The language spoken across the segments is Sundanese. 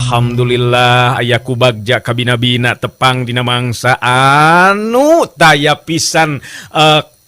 Alhamdulillah ayaku bagja kabina-bina tepang dina mangsa anu taya pisan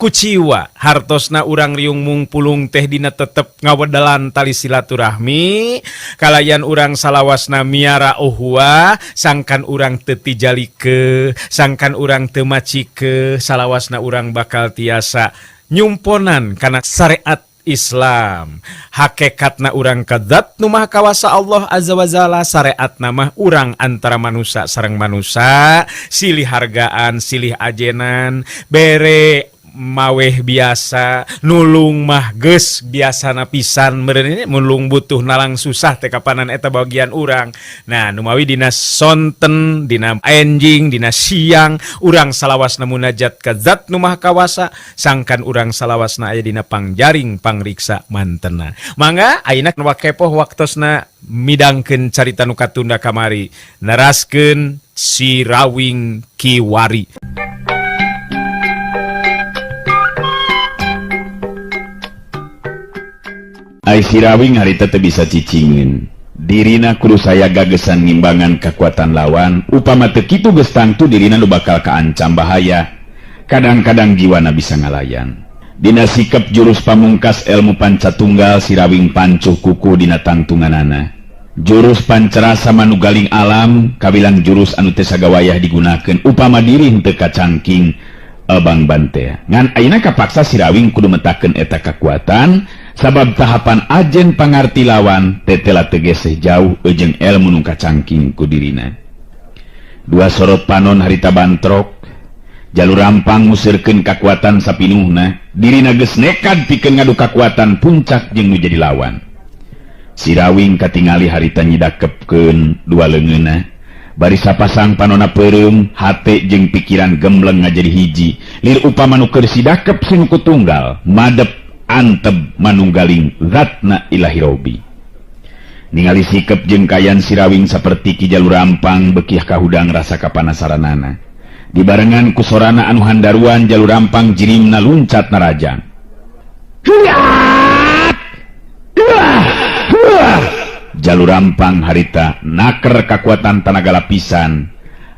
kuciwa hartosna urang riung mungpulung teh dina tetep ngawedalan tali silaturahmi kalayan urang salawasna miara uhwa sangkan urang teu tijalike sangkan urang teu macike salawasna urang bakal tiasa nyumponan kana syariat Islam hakikatna urang kadzat nu maha kawasa Allah azza wa jalla syariat nama urang antara manusia sareng manusia silih hargaan silih ajenan bere maweh biasa nulung mah geus biasana pisan meureun mulung butuh nalang susah teh kapanan eta bagian urang. Nah nu mawi dina sonten dina enjing dina siang urang salawasna munajat ka zat nu maha kawasa sangkan urang salawasna aya dina pangjaring pangriksa mantena. Mangga ayeuna wakepoh waktosna midangkeun carita nu katunda kamari naraskeun si Rawing Kiwari. Ai si Rawing harita teu bisa cicingin dirina kudu saya gagesan ngimbangan kekuatan lawan upama teu kitu geus tangtu dirina nu bakal kaancam bahaya kadang-kadang jiwana bisa ngalayan dina sikap jurus pamungkas ilmu pancatunggal si Rawing pancuh kuku dina tangtunganana jurus pancerasa manugaling alam kabilang jurus anu teu sagawayah digunakeun upama diri teu kacangking abang bante ngan ayeuna kapaksa si Rawing kudu metakeun eta kekuatan sabab tahapan ajen pangarti lawan tetela tegeseh jauh ejeng ilmu nu kacangking ku dirina. Dua sorot panon harita bantrok jalur rampang musirkeun kakuatan sapinuhna dirina geus nekad pikeun ngadu kakuatan puncak jeung nu jadi lawan. Si Rawing katingali harita nyidakepkeun dua leungeunna bari sapasang panonna peureum hate jeung pikiran gembleng ngajadi hiji lir upama nu keur sidakep sing kutunggal madep anteb manunggaling zatna ilahi robi ningali sikep jeung kayan si Rawing saperti ki jalur rampang bekiah kahudang rasa kapanasaranana dibarengan ku sorana anu handaruan jalur rampang jirimna luncat narajang jalur rampang harita naker kakuatan tanaga lapisan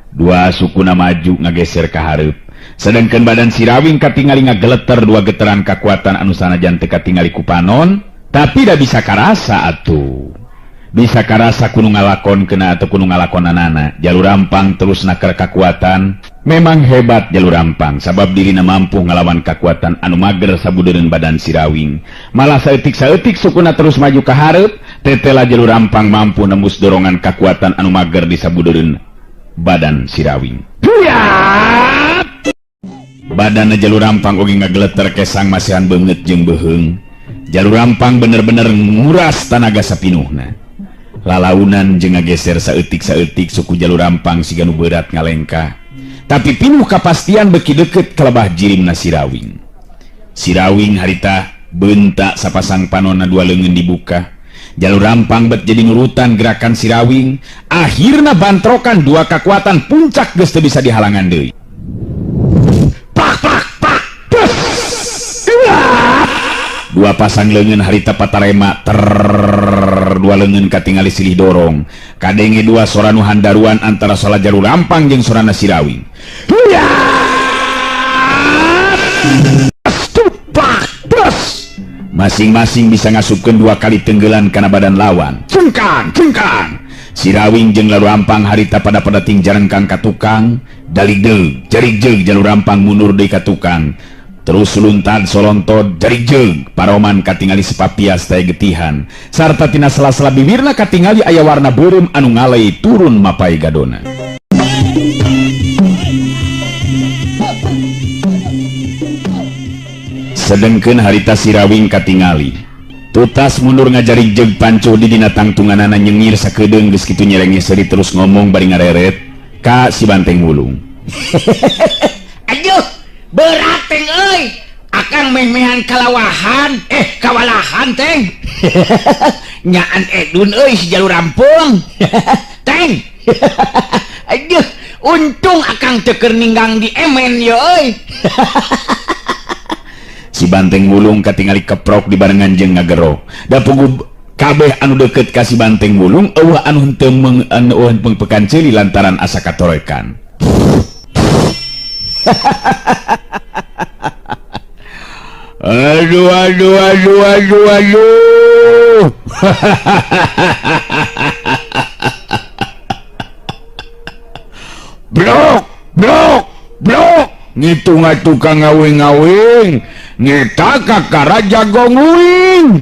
dua sukuna maju ngageser ka hareup sedangkan badan si Rawing katingali ngageleter dua geteran kakuatan anu sanajan teu katingali ku panon tapi da bisa karasa atuh bisa karasa kudu ngalakonkeun atau kudu ngalakonanana jalur rampang terus naker kakuatan memang hebat jalur rampang sabab dirina mampu ngalawan kakuatan anu mager sabudeureun badan si Rawing malah saeutik-saeutik sukuna terus maju ka hareup tetela jalur rampang mampu nembus dorongan kakuatan anu mager di sabudeureun badan si Rawing badan jalur rampang oge ngageleter kesang masihan beungeut jeung beheung jalur rampang bener-bener nguras tanaga sapinuhna lalaunan jeung ngageser saeutik-saeutik suku jalur rampang siga nu berat ngalengkah tapi pinuh kapastian beki deukeut kalebah jirimna si Rawing. Si Rawing harita beuntak sapasang panonna dua leungeun dibuka jalur rampang bet jadi nurutan gerakan si Rawing akhirna bantrokan dua kekuatan puncak geus teu bisa dihalangan deui. Dua pasang leungeun harita patarema dua leungeun katingali silih dorong kadenge dua sora nu handaruan antara sola jalur rampang jeung sorana si Rawing masing-masing bisa ngasupkeun dua kali tenggelan kana badan lawan cengkang si Rawing jeung jalur rampang harita pada ting jarengkang ka tukang daligdeug jarig-jeug jalur rampang mundur deui ka tukang terus luntad solontod jarig-jeug paroman katingali sepapias taya getihan sarta tina sela-sela bibirna katingali aya warna beureum anu ngalei turun mapai gadona. Sedengkeun harita si Rawing katingali tutas mundur ngajarig-jeug pancuh di dina tangtunganana nyengir sakedeung geus kitu nyerenge seuri terus ngomong bari ngareret ka si Banteng Wulung. Aduh berat teng euy akang meh-mehan kalawahan kawalahan teng nyaan edun euy si jalur rampung teng aduh untung akang teu keur ninggang di emen ye euy. Si Banteng Wulung katingali keprok di barengan jeung ngagero da pugu kabeh anu deket kasih banteng bulung eueuh anu henteu pekan ceuli lantaran asa katorekan. Aduh. Blok. Ngitung tukang ngawing-ngawing. Ngeta kakara jago nguing.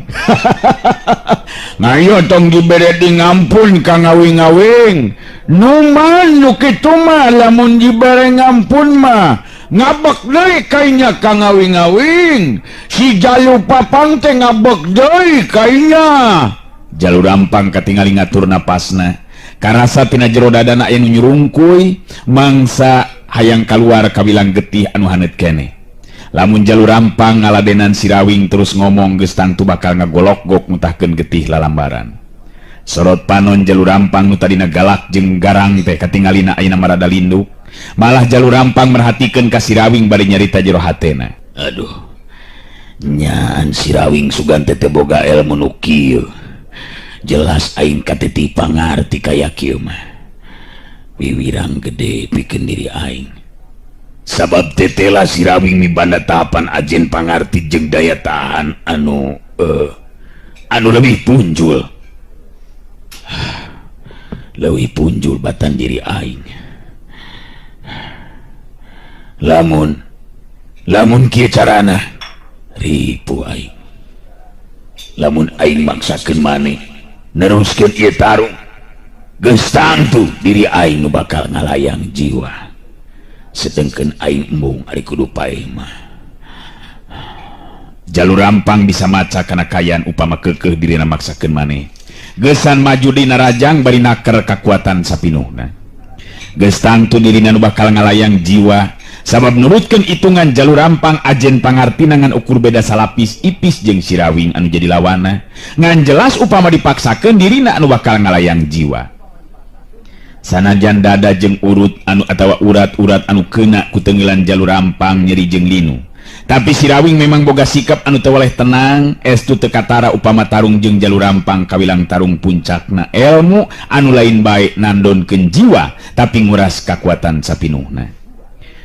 Ngayo tong dibere di ngampun ka ngawing-ngawing. Numan nu kitu mah lamun dibere ngampun mah ngabek deui kainya ka ngawing-ngawing. Si Jalu Papang teh ngabek deui kainya. Jalu Rampang katingali ngatur napasna. Karasa tina jero dadana aya nu nyurungkuy mangsa hayang kaluar kabilang getih anu haneut keneh. Lamun Jalu Rampang ngaladenan si Rawing terus ngomong geus tangtu bakal ngagolok-gok mutahkeun getih lalambaran. Sorot panon Jalu Rampang nu tadina galak jeung garang teh katingalina ayeuna marada linduk. Malah Jalu Rampang merhatikeun ka si Rawing bari nyarita jero hatena. Aduh. Nyaan si Rawing sugan teh boga ilmu nu kieu. Jelas aing kateti pangarti kaya kieu mah. Wiwirang gede pikeun diri aing. Sabab tetela si Rawing mibanda tahapan ajen pangarti jeung daya tahan anu lebih punjul. Leuwih punjul batan diri aing. Lamun kieu carana ripu aing. Lamun aing maksakeun maneh neruskeun ieu tarung geus tangtu diri aing nu bakal ngalayang jiwa. Sedengkeun aing embung ari kudu paeh mah. Jalu Rampang bisa maca kana kayan upama keukeuh dirina maksakeun maneh. Geusan maju dina rajang bari naker kakuatan sapinuhna. Geus tangtu dirina nu bakal ngalayang jiwa. Sabab nurutkeun itungan Jalu Rampang ajen pangartina ngan ukur beda salapis ipis jeung si Rawing anu jadi lawana. Ngan jelas upama dipaksakeun dirina anu bakal ngalayang jiwa. Sanajan dada jeung urut anu atawa urat-urat anu keuna ku teunggilan Jalu Rampang nyeri jeung linu. Tapi si Rawing memang boga sikap anu teu waleh tenang, estu teu katara upama tarung jeung Jalu Rampang kawilang tarung puncakna ilmu anu lain bae nandonkeun jiwa tapi nguras kakuatan sapinuhna.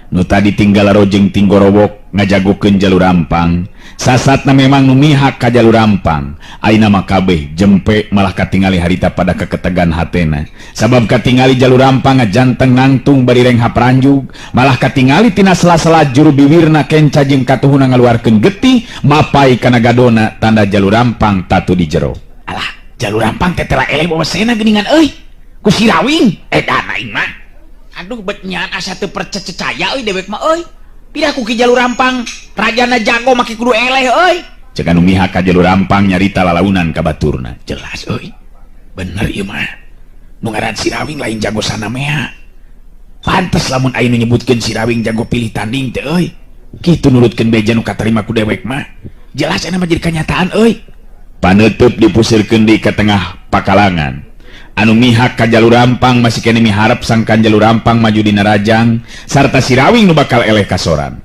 Nu tadi tinggal rojeng tinggorobok ngajagokeun Jalu Rampang. Sasatna memang nu mihak ka Jalu Rampang. Ayeuna mah kabeh jempe malah katingali harita pada keketegan hatena. Sabab katingali Jalu Rampang ngajanteng nangtung bari reng hapranjug, malah katingali tina sela-sela juru bibirna kenca jeung katuhuna ngaluarkeun getih mapai kana gadona tanda Jalu Rampang tatu di jero. Alah, Jalu Rampang teh telah eleh bawasena geuningan euy. Ku si Rawing edan aing mah. Aduh betnyaan asa teu percaya euy dewek mah euy. Pindah ku ki Jalu Rampang, rajana jago make kudu eleh euy. Ceuk anu mihak ka Jalu Rampang nyarita lalaunan ka baturna. Jelas euy. Bener ieu mah. Nu ngaran si Rawing lain jago sanamea. Pantes lamun aya nu nyebutkeun si Rawing jago pilih tanding teh euy. Kitu nurutkeun beja nu katarima ku dewek mah. Jelas aya mah jadi kenyataan euy. Paneuteub dipusirkeun di ka tengah pakalangan. Anu mihak ka Jalu Rampang masih kene miharep sangkan Jalu Rampang maju dina rajang sarta si Rawing nu bakal eleh kasoran.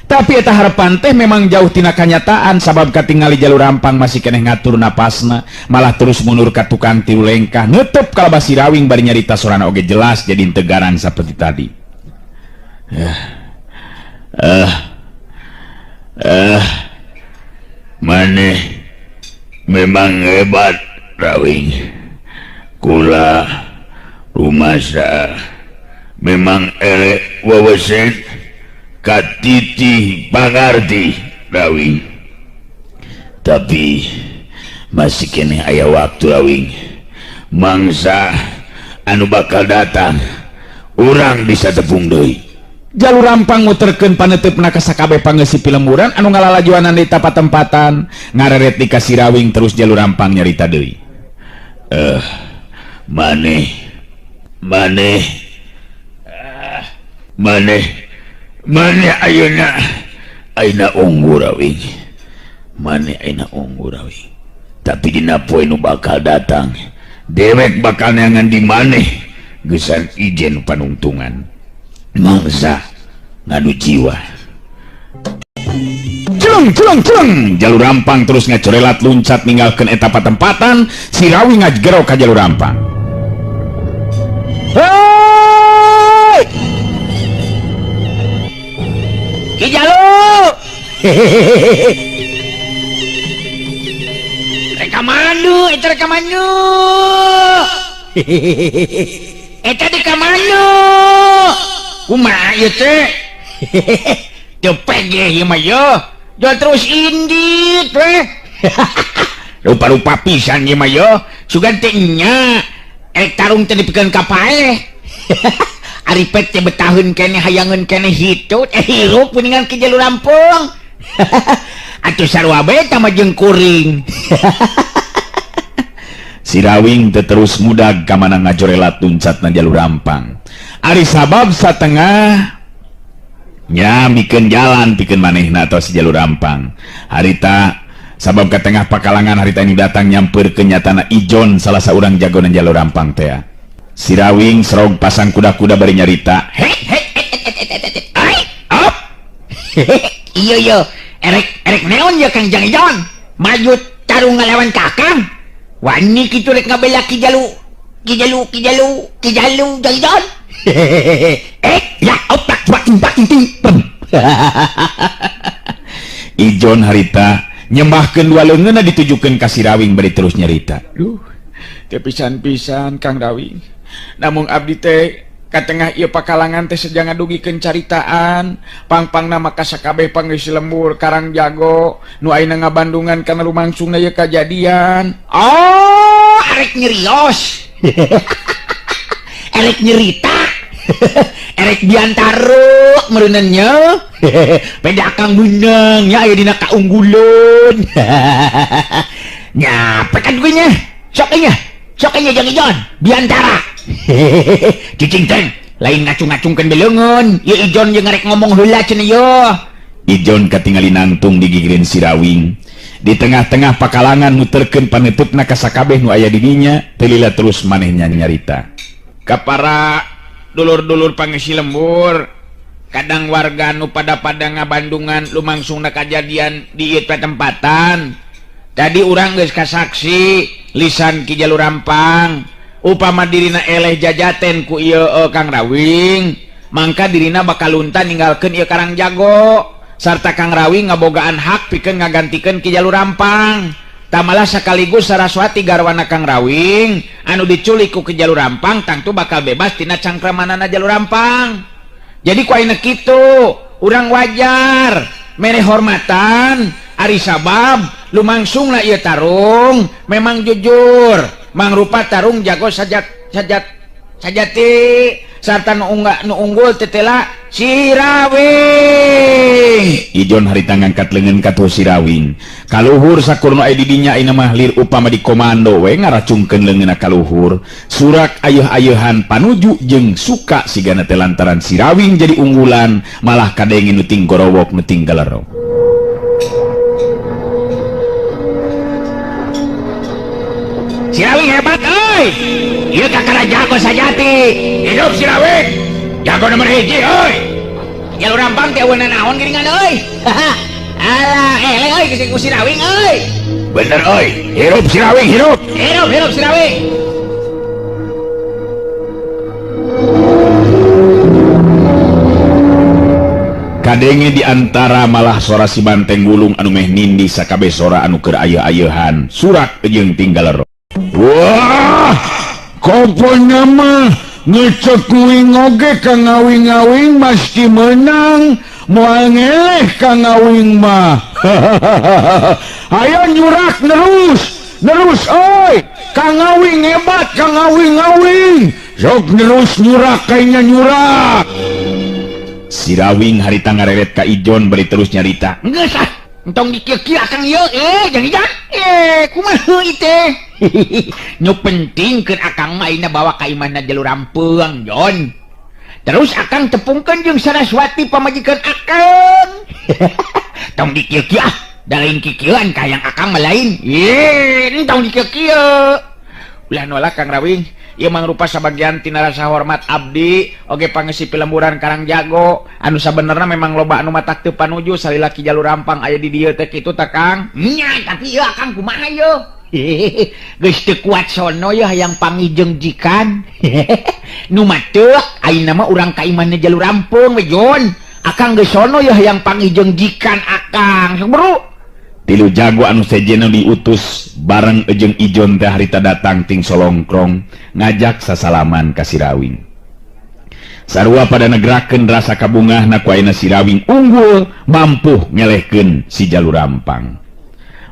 Tapi eta harapan teh memang jauh tina kanyataan sabab katingali Jalu Rampang masih kene ngatur napasna malah terus mundur ka tukang tiru lengkah neuteub kalabas si Rawing bari nyarita sorana oge jelas jadi teu garang saperti tadi. Maneh memang hebat Rawing. Kula rumasa memang elek wawasan katiti pangarti Rawing. Tapi masih kene aya waktu Rawing. Mangsa anu bakal datang urang bisa tepung deui. Jalu Rampang muterkeun paneteupna ka sakabeh pangeusip pilemuran anu ngalalajuanan di tempat-tempatan ngareret di ka si Rawing terus Jalu Rampang nyarita deui. Maneh ayeuna unggul Rawing. Maneh ayeuna unggul Rawing. Tapi dina poe nu bakal datang dewek bakal neangan di maneh geusan ijen panungtungan. Mangsa ngadu jiwa. jalur rampang terus ngacorelat luncat ninggalkeun eta patempatan si Rawi ngajgero ka jalur rampang. Hei! Ki Jalu! Reka mandu, eta reka mandu. Eta di kamanu. Kumaha ieu teh? Teu pege ieu mah yo. Jual terus indit teh. Rupa-rupa pisan ieu mah yo. Sugan teh nya. Tarung teh dipikeun ka paeh. Ari pet teh betaheun keneh hayangeun keneh hitut hirup kuningan ke jalur rampung. Atuh sarua bae tah mah jeung kuring. Si Rawing teu terus mudag ka mana ngajorelat luncatna jalur rampang. Ari sabab satengah nya mikeun jalan pikeun manehna tos jalur rampang. Harita sabab ka tengah pakalangan harita ini datang nyampeurkeun nyatana Ijon salah saurang jagoan jalur rampang teh. Si Rawing serog pasang kuda-kuda bari nyarita. Op. Iya erek neon ya Kang Jang Ijon. Maju tarung ngalawan Kakang. Wani kitu rek ngabela Ki Jalu Jang Ijon. Ya otak baking pem. Ijon harita nyembahkeun dua leungeunna ditujukeun ka si Rawing bari terus nyarita. Teu pisan-pisan Kang Rawing. Namun abdi teh katengah ieu pakalangan teh sejangan dugikeun caritaan pang-pangna maka sakabeh pangeus lembur Karang Jago nu ayeuna ngabandungan kana lumangsungna ieu kajadian. Oh, arek nyerios. Erek nyerita. Erek biantaro meureunnya. Peda Kang Bunang nya aya dina kaungguleun. Nya pekan gue nya. Sok nya Jang Ijon biantara. Cicing teh lain ngacung-ngacungkeun beleungeun. Ieu Ijon jeung ngarek ngomong heula cenah yo. Ijon katingali nangtung digigireun si Rawing. Di tengah-tengah pakalangan nuterkeun panutupna ka sakabeh nu aya di dinya, teu lila terus manehnya nyarita. Ka para dulur-dulur pangisi lembur, kadang warga nu pada ngabandungan lumangsungna kajadian di ieu tempatan. Tadi urang geus kasaksi lisan Ki Jalur Rampang. Upama dirina eleh jajaten ku ieu Kang Rawing, mangka dirina bakal lunta ninggalkeun ieu Karang Jago sarta Kang Rawing ngabogaan hak pikeun ngagantikeun Ki Jalur Rampang. Tamalah sakaligus Saraswati garwana Kang Rawing anu diculik ku Ki Jalur Rampang tangtu bakal bebas tina cangkramanana Jalur Rampang. Jadi ku ayeuna kitu, urang wajar mere hormatan ari sabab lumangsungna ieu tarung memang jujur mangrupa tarung jago sajati sarta nu unggul tetela si Rawing. Ijon harita ngangkat leungeun ka si Rawing. Kaluhur sakurna aya di dinya ayeuna mah lir upama di komando we ngaracungkeun leungeunna kaluhur. Surak ayeuh-ayeuhan panuju jeung suka sigana teh lantaran si Rawing jadi unggulan malah kadenge nu ting gorowok nu ting galerok. Si Rawing hebat euy. Ieu kakara jago sajati. Hidup si Rawing. Jago nomor 1 euy. Jalur Rampang teh aweuna naon geuningan euy. Alah eleh euy ku si Rawing euy. Bener euy. Hidup si Rawing, hidup. Hidup si Rawing. Kadenge di antara malah suara si banteng gulung anu meh nindi sakabeh sora anu keur ayeuh-ayeuhan surak jeung tinggal. Wah, koponya mah ngecek kuing oge ka ngawing-ngawing mesti menang, moal ngeleh ka ngawing mah. Ayo nyurak nerus oi, ka ngawing hebat, ka ngawing-ngawing, sok nerus nyurak kayaknya nyurak. Si Rawing harita ngareret ka Ijon bari terus nyarita. Geus ah, entong dikieu-kieu akang ieu Jang Ijon. Kumaha ieu teh? Nu pentingkeun akang mah ayeuna bawa ka imahna Jalur Rampung, Jon. Terus akang tepungkeun jeung Saraswati pamajikan akang. Tong dikieu-kieu ah, da lain kikieuan ka yang akang mah lain. Entong dikieu-kieu. ulah nolak Kang Rawing. Ieu mangrupa sabagian tina rasa hormat abdi oge pangisi pilemburan Karang Jago anu sabenerna memang loba anu matak teu panuju salila Ki Jalur Rampang aya di dieu teh kitu tah Kang. Nya tapi ieu Kang kumaha ieu? Geus teu kuat sono ya hayang pangijeng jikan. Nu mah teu ayeuna mah urang ka imahna Jalur Rampung we Jon. Akang geus sono ya hayang pangijeng jikan akang. Bro. Tilu jago anu sejena diutus bareng Ejeng Ijon teh harita datang ting solongkrong ngajak sasalaman ka Sirawing. Sarua pada negerakeun rasa kabungahna ku ayeuna Sirawing unggul mampu ngelehkeun si Jalur Rampang.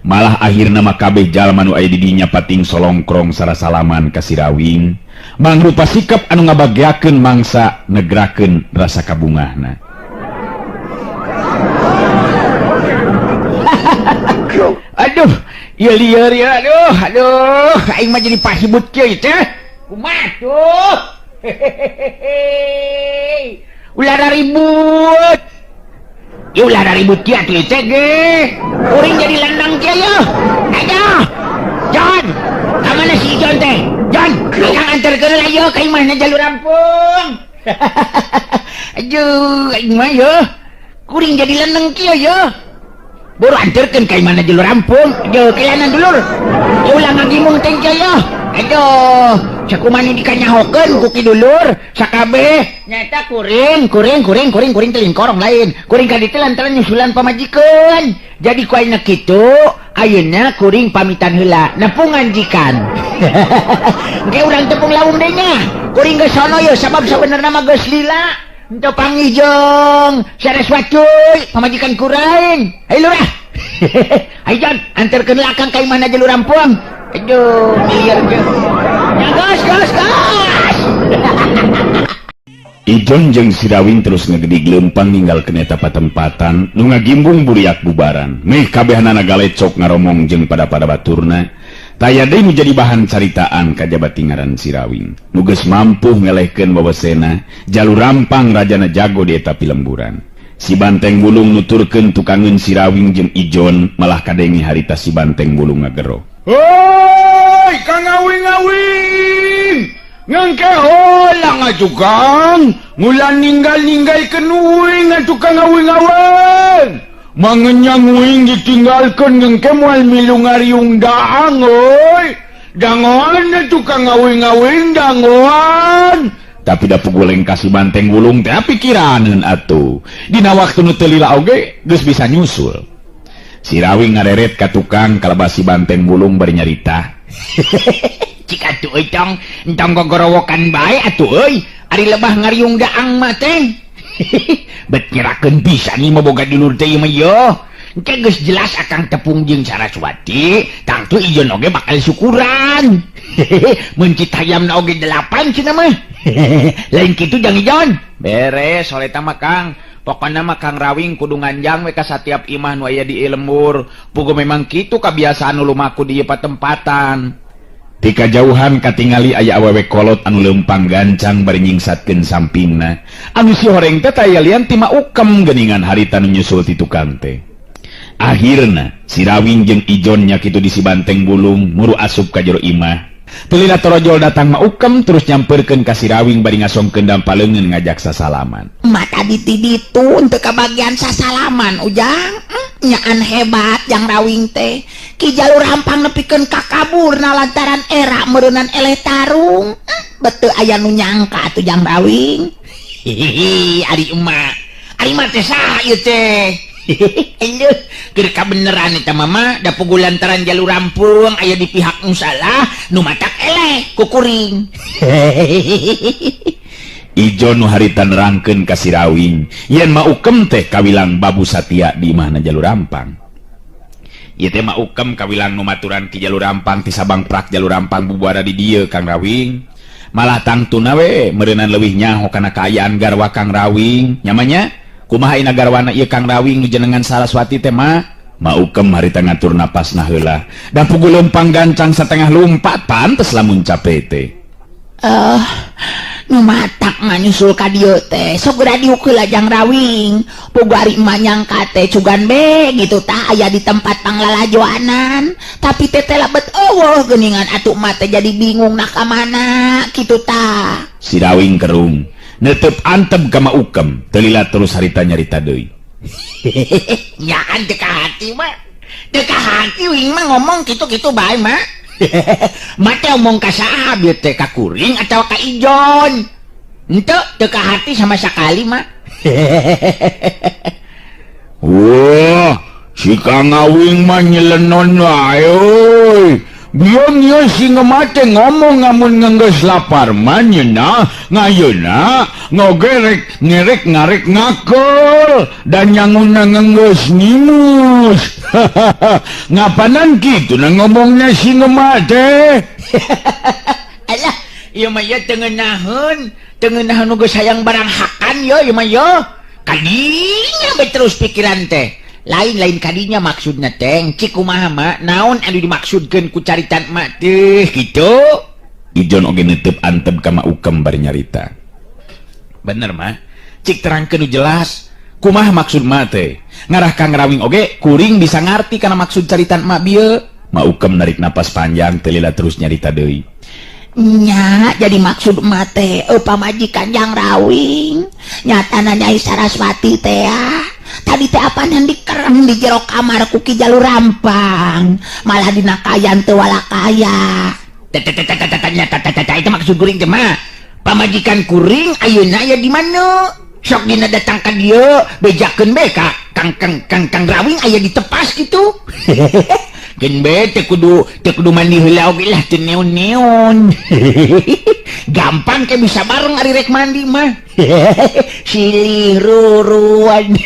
Malah akhirna mah kabeh jalma nu aya di dinya pating solongkrong sarasalaman ka Sirawing mangrupa sikap anu ngabagiakeun mangsa negerakeun rasa kabungahna. Aduh, ieu lieur ya, aduh, aing mah jadi pasibut kieu teh. Kumaha tuh? Ulah ribut. Ya ulah ribut kieu atuh teh ge. Uring jadi landang kieu ya. Ayo. Jon, ka mana si Jon teh? Jon, akang anterkeun lah yo ka imahna Jalur Rampung. Aduh, aing mah yo. Kuring jadi landang kieu ya. Buru anterkeun ka imahna Jalur Rampung. Aduh, kelanan dulur. Ya ulah ngagimung teh ya. Aduh, sakumani dikanyahokeun ku ki dulur, sakabeh nyata kuring teling korong lain. Kuring ka ditu lantaran nyusulan pamajikeun. Jadi ku ayeuna kitu, ayeuna kuring pamitan heula, nepungan jikan. Engke urang tepung lawung deui nya. Kuring geus sono ye sabab sabenerna mah geus lila. Ento pangijeng sares wacuy pamajikan kurain. Hayu lurah. Hayu Jon, anterkeun lakang ka imahna Jalur Rampung. Aduh, biar ge. Ya gas. Ijon jeung Sirawing terus ngegedig leumpang ninggalkeun eta patempatan nu ngagimbung buriak bubaran. Meh kabehna galecok ngaromong jeung pada baturna. Taya deui nu jadi bahan caritaan kajabat tingaran Sirawing. Nu geus mampu ngelehkeun wawasena Jalur Rampang rajana jago di eta pilemburan. Si Banteng Bulung nuturkeun tukangeun Sirawing jeung Ijon malah kadengi harita si Banteng Bulung ngagero. Hoi, Kang Awing! Ngangke hola ngajukang, ngulan ninggal-ninggalkeun uing ngajukang awing-awing. Mangenyang uing ditinggalkeun ngangke moal milu ngariung daang, oi. Dangoan tukang awing-awing dangoan. Tapi da puguleng kasih Banteng Bulung teh pikiraneun atuh. Dina waktu nu teu lila oge geus bisa nyusul. Sirawing ngareret ka tukang kalabas si Banteng Bulung bari nyarita. Cik atuh euy tong, entong gogorowokan bae atuh euy. Ari lebah ngariung daang mah teh. Bet nyerakeun pisan ieu mah boga dulur teh ieu mah yo. Engke geus jelas akang tepung jeung Saraswati, tangtu Ijon oge bakal syukuran. Mun kitayamna oge 8 cenah mah. Lain kitu jang Ijon. Beres oleh tah mah Kang. Pokona mah Kang Rawing kudu nganjang we ka satiap imah nu aya di lembur. Puguh memang kitu kabiasaan nu lumaku di ieu patempatan. Di kajauhan katingali aya awewe kolot anu leumpang gancang bari nyingsatkeun sampingna. Anu si horeng teh taya lian ti Maukem geuningan harita nu nyusul ti tukang teh. Akhirna Sirawing jeung Ijon nya kitu di si Banteng Bulung muru asup ka jero imah. Teu lila torojol datang Maukem terus nyamperkeun ka Sirawing bari ngasongkeun dampaleungeun ngajak sasalaman. Mata ditiditu untuk kebagian sasalaman ujang nyaan hebat yang Rawing teh Ki Jalur Rampang nepikeun ka kaburna lantaran era meureunnan eleh tarung. Betul aya nu nyangka atuh jang Rawing. Hihihi, ari mah teh saha ieu teh? Aduh, keur kabeneran eta mama da puguh lantaran Jalur Rampung aya di pihak nu salah nu matak eleh ku kuring. Ijon nu harita nerangkeun ka Sirawing yen Maukem teh kawilang Babu Satya di imahna Jalur Rampang. Ieu teh Maukem kawilang nu maturan Ki Jalur Rampang ti sabang prak Jalur Rampang bubuara di dieu Kang Rawing. Malah tangtuna we meureunnan leuwih nyaho kana kaayaan garwa Kang Rawing. Nyamanya kumaha ina garwana ieu Kang Rawing nu jenengan Saraswati teh mah? Maukem harita ngatur napasna heula. Da puguh leumpang gancang satengah lumpat pantes lamun capek teh. nu matak mah nyusul ka dieu teh sok geura diukeul Jang Rawing pugari emak nyangka teh cugan be gitu tah aya di tempat panglalajoanan tapi teh labet eueuh geuningan atuh emak teh jadi bingung nak ka mana kitu tah. Si Rawing kerung netep antep ka Maukem telila terus harita nyarita deui. Nyaan teu ka hati mah teu ka hati wing mah ngomong kitu-kitu bae mah. Mate omong ka saha bieu teh ka kuring atau ka Ijon? Henteu teu ka hati sama sakali mah. Wah, si Kang Awing mah nyelenon wae euy. Bion ieu si ngemate ngomong ngamun ngenggeus lapar mah nyeuna ngayeuna ngogerek ngerek ngarek ngakol dan nyanguna ngenggeus nimus. Ngapanan kitu na ngomongnya si ngemate? Alah, ieu mah ye teu ngeunaheun nu geus hayang barang hakan ieu mah ye. Kadinya be terus pikiran teh. Lain kadinya maksudna teh cik kumaha mah naon anu dimaksudkeun ku caritan emak teh kitu. Ijon oge netep antep ka Maukem bari nyarita. Bener mah cik terangkeun nu jelas kumaha maksud mah teh ngarah Kang Rawing oge kuring bisa ngarti kana maksud caritan emak bieu. Maukem narik napas panjang telila terus nyarita deui. Nya jadi maksud emak teh pamajikan Jang Rawing nyatana Nyai Saraswati teh tadi teh apanan dikerem di jero kamar ku Ki Jalur Rampang malah dina kayan teu walakaya. Itu maksud kuring teh mah pamajikan kuring ayeuna aya di mana? Sok dina datang ka dieu bejakeun be ka Kang Rawing aya di tepas kitu. Gen be teu kudu mandi heula oge lah teu neon-neon. Gampang ke bisa bareng ari rek mandi mah. Silih ruruan.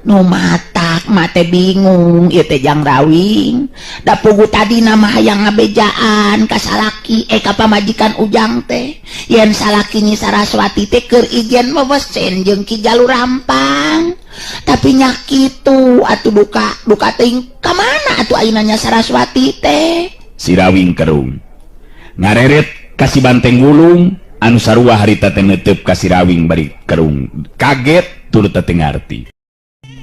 Nu matak mate bingung ieu teh Jang Rawing. Da pugu tadi nama hayang ngabejaan ka salaki ka pamajikan Ujang teh. Yen salaki Nyi Saraswati teh keur ijen meuweusceun jeung Ki Jalur Rampang. Tapi nya kitu atuh duka teuing ka mana atuh ayeuna Nya Saraswati teh. Si Rawing kerung ngareret ka si Banteng Wulung anu sarua harita teh netep ka si Rawing bari kerung kaget turut teu ngarti.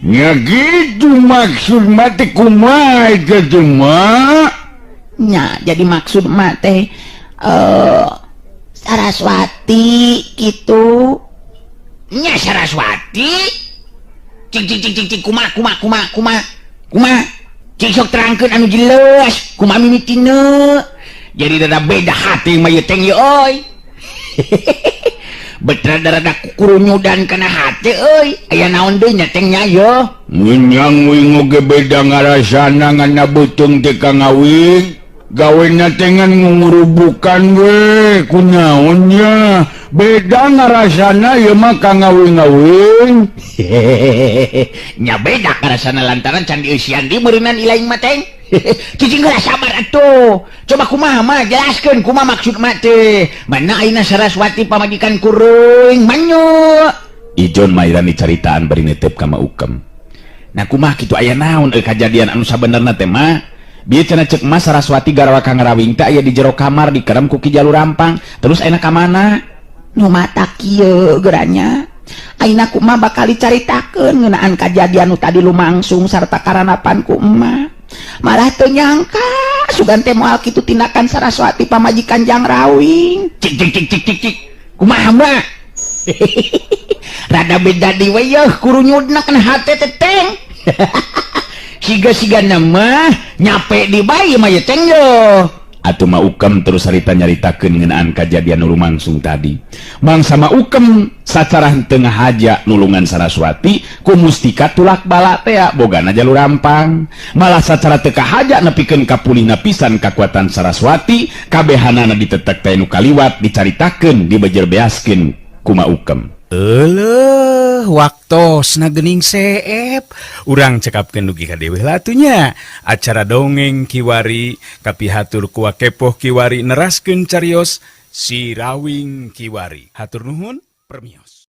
Nya gitu maksud mate kumaha kitu mah? Nya jadi maksud mah teh Saraswati gitu. Nya Saraswati cik kumaha cik sok terangkeun anu jelas kumaha mimitina. Jadi rada beda hati mah ieu teh euy. Bet rada kurunyudan kana hati euy. Aya naon deui nya teh nya yo? Munyang wing oge beda ngarasana ngana beuteung teh Kang Awing. Gawena teh ngan ngurubukan we kunaon nya? Beda ngarasana ieu mah Kang Awing. Nya beda karasana lantaran can dieusian di meureunan ilaing mah teh. Cicing geus sabar atuh. Coba kumaha mah jelaskeun kumaha maksud mah teh. Mana ayeuna Saraswati pamajikan kuring manyu. Ijon mairani caritaan bari netep ka Maukem. Nah kumaha kitu aya naon kajadian anu sabenerna teh mah? Bieu cenah ceuk mah Saraswati garwa Kang Rawing teh aya di jero kamar dikerem ku Ki Jalur Rampang. Terus ayeuna ka mana? Nu matak kieu geuranya. Ayeuna kumaha bakal dicaritakeun ngeunaan kajadian nu tadi lumangsung sarta karanapan ku emak. Malah teu nyangka sugan teh moal kitu tindakan Saraswati pamajikan Jang Rawing. Cik kumaha mah? Rada beda di we yeuh kurunyudna kana hate teh teng. Siga nama nyape di bayi mah ya teng yo. Atuh Maukem terus harita nyaritakeun ngeunaan kajadian nu lumangsung tadi. Mangsa Maukem sacara henteu ngahaja nulungan Saraswati ku mustika tulak bala teh bogana Jalur Rampang. Malah sacara teu kahaja nepikeun kapulihna pisan kakuatan Saraswati, kabehanana ditetek teh nu kaliwat dicaritakeun dibejer beaskeun ku Maukem. Waktosna geuning seep urang cekapkeun dugi ka dewe latunya acara dongeng Kiwari kapihatur ku Wakepoh Kiwari neraskeun carios Si Rawing Kiwari. Hatur nuhun permios.